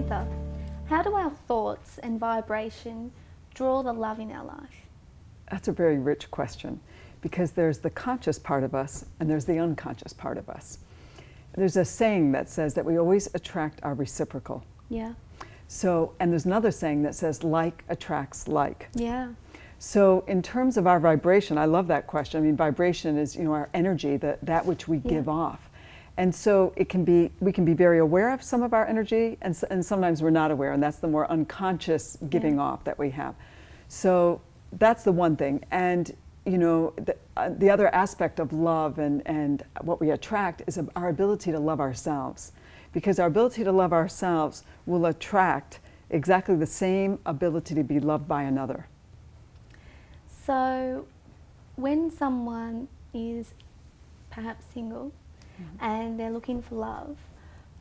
Cyntha, how do our thoughts and vibration draw the love in our life? That's a very rich question, because there's the conscious part of us and there's the unconscious part of us. There's a saying that says that we always attract our reciprocal. Yeah. So, and there's another saying that says like attracts like. Yeah. So in terms of our vibration, I love that question. I mean, vibration is, our energy, that which we give off. And so we can be very aware of some of our energy, and sometimes we're not aware, and that's the more unconscious giving off that we have. So that's the one thing. And the other aspect of love and what we attract is our ability to love ourselves. Because our ability to love ourselves will attract exactly the same ability to be loved by another. So when someone is perhaps single and they're looking for love,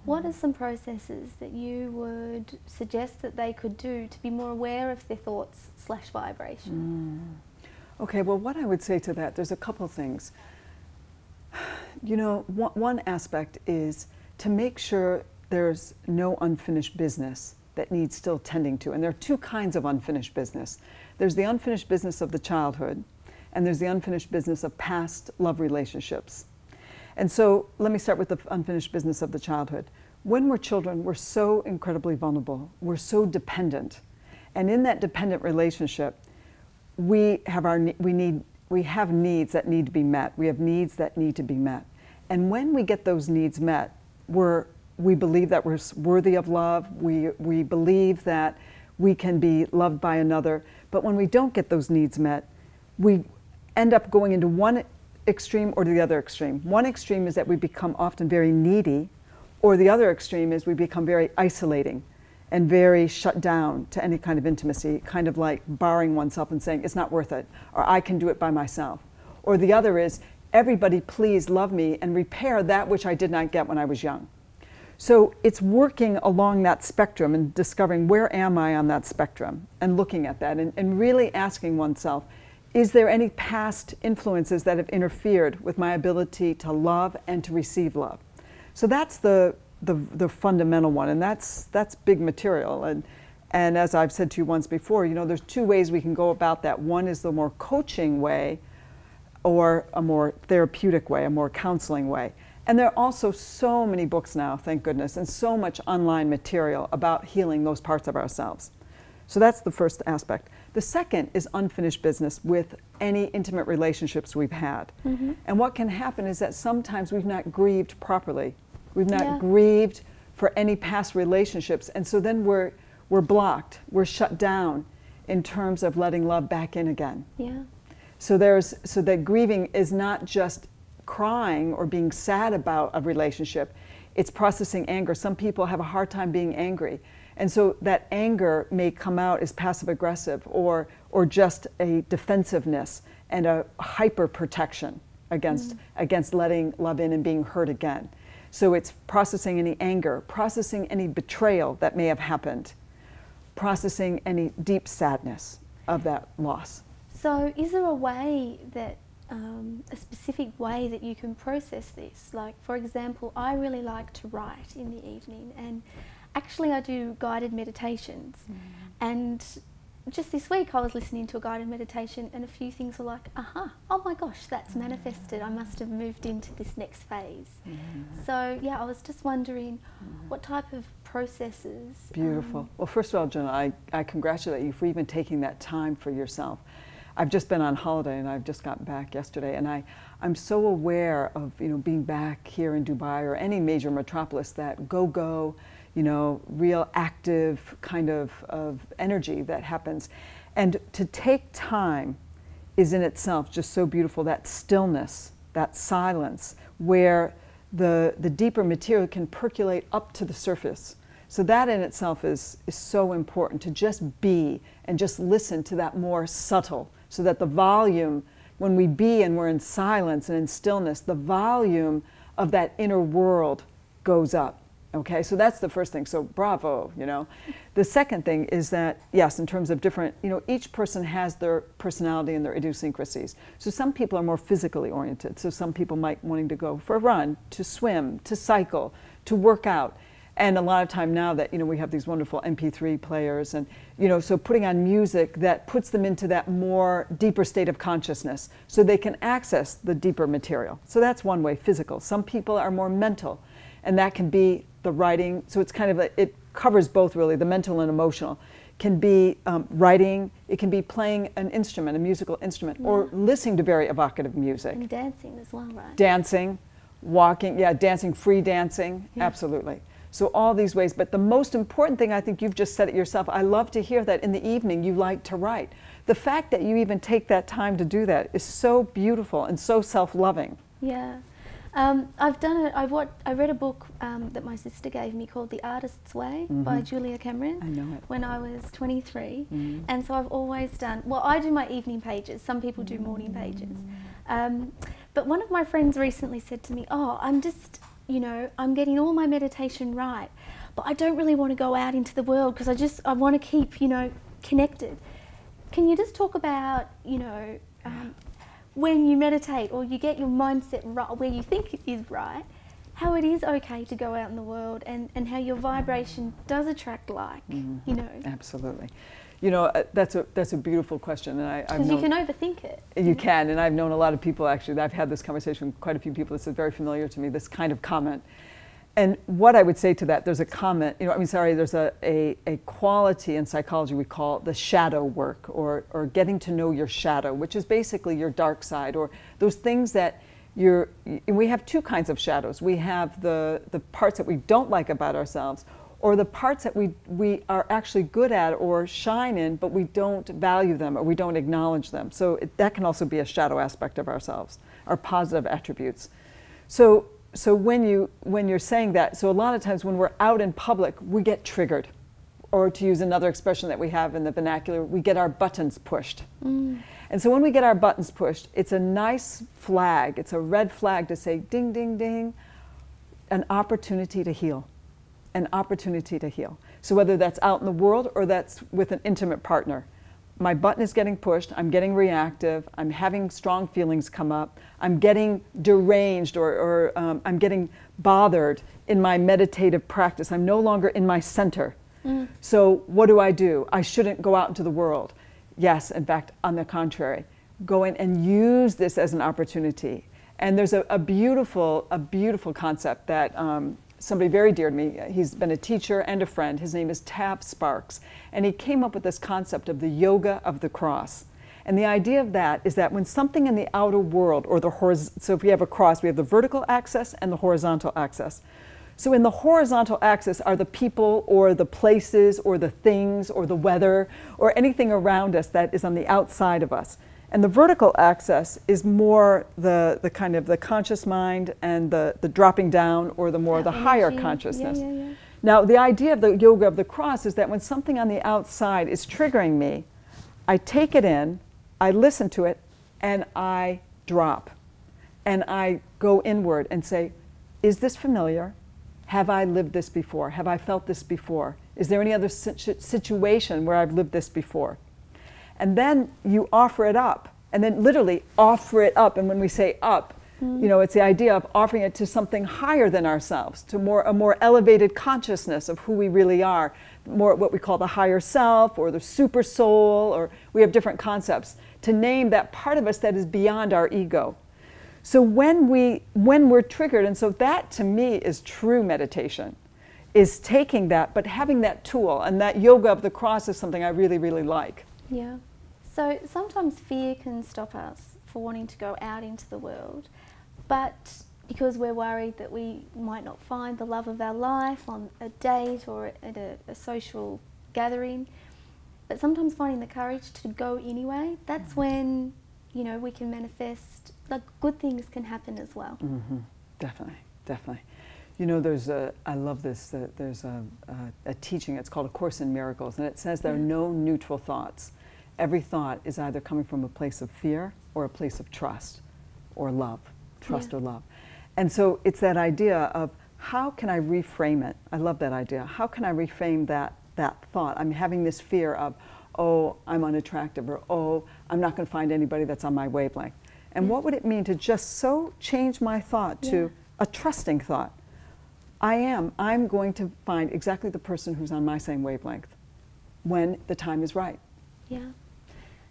what are some processes that you would suggest that they could do to be more aware of their thoughts / vibration? Okay, well, what I would say to that, there's a couple things. One aspect is to make sure there's no unfinished business that needs still tending to. And there are two kinds of unfinished business. There's the unfinished business of the childhood, and there's the unfinished business of past love relationships. And so let me start with the unfinished business of the childhood. When we're children, we're so incredibly vulnerable. We're so dependent. And in that dependent relationship, we have needs that need to be met. We have needs that need to be met. And when we get those needs met, we believe that we're worthy of love. We believe that we can be loved by another. But when we don't get those needs met, we end up going into one extreme or the other extreme. One extreme is that we become often very needy, or the other extreme is we become very isolating and very shut down to any kind of intimacy, kind of like barring oneself and saying, it's not worth it, or I can do it by myself. Or the other is, everybody please love me and repair that which I did not get when I was young. So it's working along that spectrum and discovering where am I on that spectrum and looking at that and really asking oneself, is there any past influences that have interfered with my ability to love and to receive love? So that's the fundamental one, and that's big material. And as I've said to you once before, there's two ways we can go about that. One is the more coaching way, or a more therapeutic way, a more counseling way. And there are also so many books now, thank goodness, and so much online material about healing those parts of ourselves. So that's the first aspect. The second is unfinished business with any intimate relationships we've had. And what can happen is that sometimes we've not grieved properly. We've not grieved for any past relationships, and so then we're blocked, we're shut down in terms of letting love back in again. So that grieving is not just crying or being sad about a relationship, it's processing anger. Some people have a hard time being angry, and so that anger may come out as passive aggressive or just a defensiveness and a hyper protection against letting love in and being hurt again. So it's processing any anger, processing any betrayal that may have happened, processing any deep sadness of that loss. So is there a way that, a specific way that you can process this? Like, for example, I really like to write in the evening, and actually I do guided meditations. And just this week I was listening to a guided meditation, and a few things were like, oh my gosh, that's manifested. I must have moved into this next phase. So yeah, I was just wondering what type of processes. Beautiful. Well, first of all, Jenna, I congratulate you for even taking that time for yourself. I've just been on holiday, and I've just got back yesterday, and I'm so aware of being back here in Dubai or any major metropolis, that go, real active kind of energy that happens. And to take time is in itself just so beautiful, that stillness, that silence, where the deeper material can percolate up to the surface. So that in itself is so important, to just be and just listen to that more subtle, so that the volume, when we be and we're in silence and in stillness, the volume of that inner world goes up. Okay, so that's the first thing. So bravo, The second thing is that, yes, in terms of different, each person has their personality and their idiosyncrasies. So some people are more physically oriented. So some people might wanting to go for a run, to swim, to cycle, to work out. And a lot of time now that, we have these wonderful MP3 players and, so putting on music that puts them into that more deeper state of consciousness so they can access the deeper material. So that's one way, physical. Some people are more mental, and that can be the writing. So it's kind of, it covers both really, the mental and emotional. Can be writing, it can be playing an instrument, a musical instrument, or listening to very evocative music. And dancing as well, right? Dancing, walking, dancing, free dancing, absolutely. So all these ways, but the most important thing, I think you've just said it yourself, I love to hear that in the evening you like to write. The fact that you even take that time to do that is so beautiful and so self-loving. Yeah. I've done it. I read a book that my sister gave me called The Artist's Way by Julia Cameron. I know it. When I was 23. And so I've always done, well, I do my evening pages. Some people do morning pages. But one of my friends recently said to me, oh, I'm just, I'm getting all my meditation right, but I don't really want to go out into the world because I want to keep, connected. Can you just talk about, when you meditate or you get your mindset right where you think it is right, how it is okay to go out in the world and how your vibration does attract Absolutely. That's a beautiful question. And because you can overthink it. You can, and I've known a lot of people actually, I've had this conversation with quite a few people. This is very familiar to me, this kind of comment. And what I would say to that, there's a comment, there's a quality in psychology we call the shadow work or getting to know your shadow, which is basically your dark side or those things that we have two kinds of shadows. We have the parts that we don't like about ourselves or the parts that we are actually good at or shine in, but we don't value them or we don't acknowledge them. So that can also be a shadow aspect of ourselves, our positive attributes. So when you're saying that, so a lot of times when we're out in public, we get triggered. Or to use another expression that we have in the vernacular, we get our buttons pushed. And so when we get our buttons pushed, it's a nice flag, it's a red flag to say, ding, ding, ding, an opportunity to heal. An opportunity to heal. So whether that's out in the world or that's with an intimate partner, my button is getting pushed, I'm getting reactive, I'm having strong feelings come up, I'm getting deranged or I'm getting bothered in my meditative practice. I'm no longer in my center. So what do? I shouldn't go out into the world. Yes, in fact, on the contrary, go in and use this as an opportunity. And there's a beautiful concept that somebody very dear to me, he's been a teacher and a friend, his name is Tab Sparks, and he came up with this concept of the yoga of the cross. And the idea of that is that when something in the outer world, or so if we have a cross, we have the vertical axis and the horizontal axis. So in the horizontal axis are the people or the places or the things or the weather or anything around us that is on the outside of us. And the vertical axis is more the kind of the conscious mind and the dropping down or the higher consciousness. Now the idea of the yoga of the cross is that when something on the outside is triggering me, I take it in, I listen to it, and I drop. And I go inward and say, is this familiar? Have I lived this before? Have I felt this before? Is there any other situation where I've lived this before? And then you offer it up, and then literally offer it up. And when we say up, it's the idea of offering it to something higher than ourselves, to a more elevated consciousness of who we really are, more what we call the higher self or the super soul, or we have different concepts to name that part of us that is beyond our ego. So when we're triggered, and so that to me is true meditation, is taking that, but having that tool, and that yoga of the cross is something I really, really like. Yeah. So sometimes fear can stop us for wanting to go out into the world, but because we're worried that we might not find the love of our life on a date or at a social gathering, but sometimes finding the courage to go anyway, that's when, we can manifest, like good things can happen as well. Definitely, definitely. I love this, there's a teaching, it's called A Course in Miracles, and it says there are no neutral thoughts. Every thought is either coming from a place of fear or a place of trust or love, or love. And so it's that idea of how can I reframe it? I love that idea. How can I reframe that thought? I'm having this fear of, oh, I'm unattractive, or oh, I'm not going to find anybody that's on my wavelength. And what would it mean to just so change my thought to a trusting thought? I'm going to find exactly the person who's on my same wavelength when the time is right. Yeah.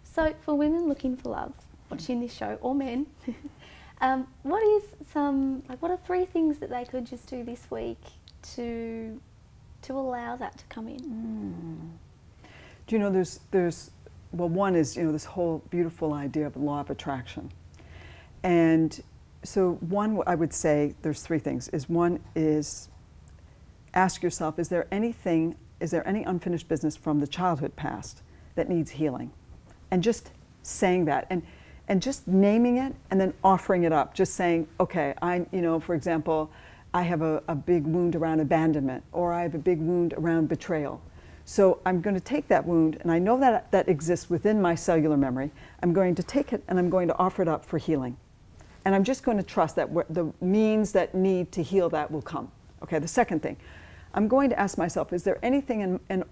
So for women looking for love, watching this show, or men, what are 3 things that they could just do this week to allow that to come in? Do you know, well, one is, this whole beautiful idea of the law of attraction. And so one, I would say there's 3 things. One is ask yourself, is there any unfinished business from the childhood past that needs healing? And just saying that, and just naming it, and then offering it up. Just saying, okay, for example, I have a big wound around abandonment, or I have a big wound around betrayal. So I'm going to take that wound, and I know that that exists within my cellular memory. I'm going to take it and I'm going to offer it up for healing. And I'm just going to trust that the means that need to heal that will come. Okay, the second thing, I'm going to ask myself, is there anything in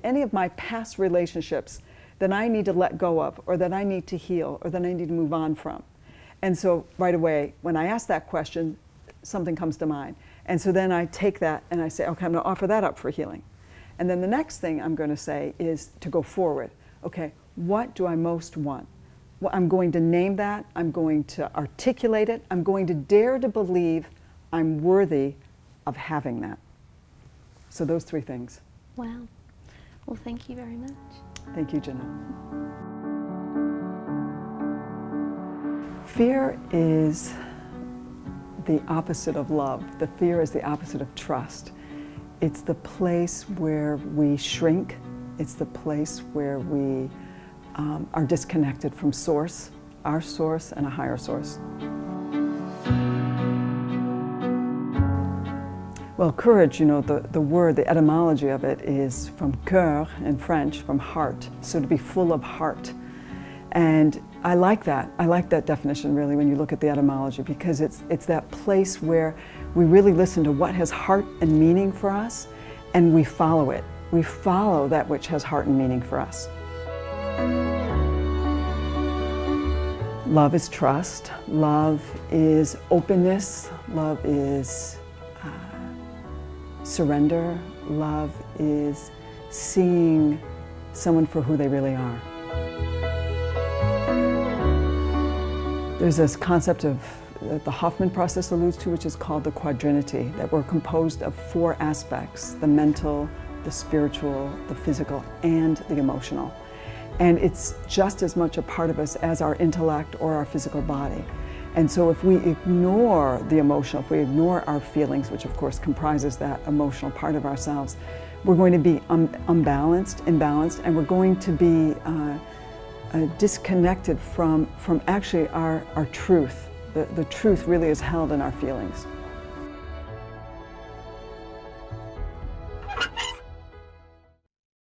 any of my past relationships that I need to let go of, or that I need to heal, or that I need to move on from? And so right away, when I ask that question, something comes to mind. And so then I take that and I say, okay, I'm going to offer that up for healing. And then the next thing I'm going to say is to go forward. Okay, what do I most want? Well, I'm going to name that. I'm going to articulate it. I'm going to dare to believe I'm worthy of having that. So those 3 things. Wow. Well, thank you very much. Thank you, Jenna. Fear is the opposite of love. The fear is the opposite of trust. It's the place where we shrink. It's the place where we are disconnected from source, our source, and a higher source. Well, courage, the word, the etymology of it is from cœur in French, from heart. So to be full of heart. And I like that. I like that definition, really, when you look at the etymology, because it's that place where we really listen to what has heart and meaning for us, and we follow it. We follow that which has heart and meaning for us. Love is trust. Love is openness. Love is surrender. Love is seeing someone for who they really are. There's this concept of the Hoffman process alludes to, which is called the quadrinity, that we're composed of 4 aspects: the mental, the spiritual, the physical, and the emotional. And it's just as much a part of us as our intellect or our physical body. And so if we ignore the emotional, if we ignore our feelings, which of course comprises that emotional part of ourselves, we're going to be imbalanced, and we're going to be disconnected from actually our truth. The truth really is held in our feelings.